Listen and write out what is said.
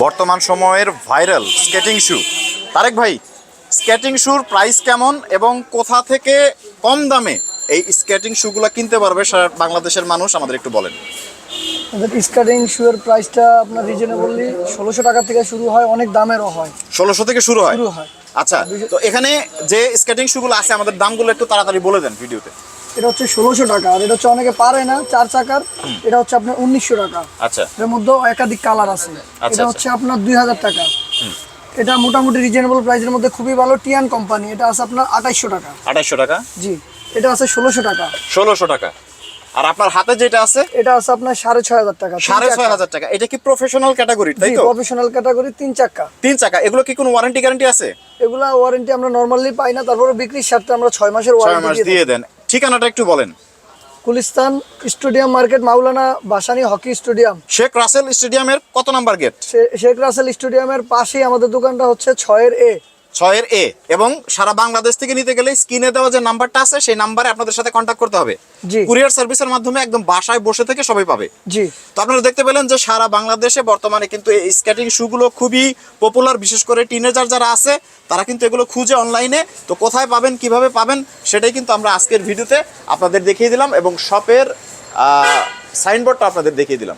বর্তমান সময়ের viral skating শু। তারেক ভাই, স্কেটিং শুর প্রাইস কেমন এবং কোথা থেকে কম দামে এই স্কেটিং শুগুলো কিনতে পারবে সারা বাংলাদেশের মানুষ, আমাদের একটু বলেন। আমাদের স্কেটিং শুয়ের প্রাইসটা আপনার রিজনেবলি ১৬০০ টাকা থেকে শুরু হয়, অনেক দামেরও হয়। ১৬০০ থেকে শুরু হয়। শুরু হয়। আচ্ছা, তো এখানে যে স্কেটিং শুগুলো আছে আমাদের দামগুলো একটু তাড়াতাড়ি বলে দেন ভিডিওতে। এটা হচ্ছে ১৬০০ টাকা, আর এটা হচ্ছে অনেকে পারে না ৪ চাকার, এটা হচ্ছে আপনার ১৯০০ টাকা। আচ্ছা এর মধ্যে একাধিক কালার আছে। আচ্ছা। এটা হচ্ছে আপনার ২০০০ টাকা। এটা মোটামুটি রিজনেবল প্রাইসের মধ্যে খুবই ভালো, টিয়ান কোম্পানি। এটা আছে আপনার ২৮০০ টাকা। ২৮০০ টাকা। জি, এটা আছে ১৬০০ টাকা। ১৬০০ টাকা। আর আপনার হাতে যেটা আছে এটা আছে আপনার ৬৫০০ টাকা। ৬৫০০ টাকা। এটা কি প্রফেশনাল ক্যাটাগরি, তাই তো? প্রফেশনাল ক্যাটাগরি, ৩ চাকা। ৩ চাকা। এগুলো কি কোনো ওয়ারেন্টি গ্যারান্টি আছে? এগুলা ওয়ারেন্টি আমরা নরমালি পাই না, তারপরে বিক্রির স্বার্থে আমরা ৬ মাসের ৬ মাস ওয়ারেন্টি দিয়ে দেন। ঠিকানাটা একটু বলেন। গুলিস্তান স্টেডিয়াম মার্কেট, মাওলানা ভাসানী হকি স্টেডিয়াম। শেখ রাসেল স্টেডিয়ামের কত নাম্বার গেট? শেখ রাসেল স্টেডিয়ামের পাশেই আমাদের দোকানটা হচ্ছে ৬ এ। ৬ এ। এবং সারা বাংলাদেশ থেকে নিতে গেলে স্ক্রিনে দেওয়া যে নাম্বারটা আছে সেই নাম্বারে আপনাদের সাথে কন্ট্যাক্ট করতে হবে। জি। কুরিয়ার সার্ভিসের মাধ্যমে একদম বাসায় বসে থেকে সবাই পাবে। জি। তো আপনারা দেখতে পেলেন যে সারা বাংলাদেশে বর্তমানে কিন্তু এই স্কেটিং শুগুলো খুবই পপুলার, বিশেষ করে টিনেজার যারা আছে তারা কিন্তু এগুলো খুঁজে অনলাইনে। তো কোথায় পাবেন, কিভাবে পাবেন, সেটাই কিন্তু আমরা আজকের ভিডিওতে আপনাদের দেখিয়ে দিলাম এবং শপের সাইনবোর্ডটা আপনাদের দেখিয়ে দিলাম।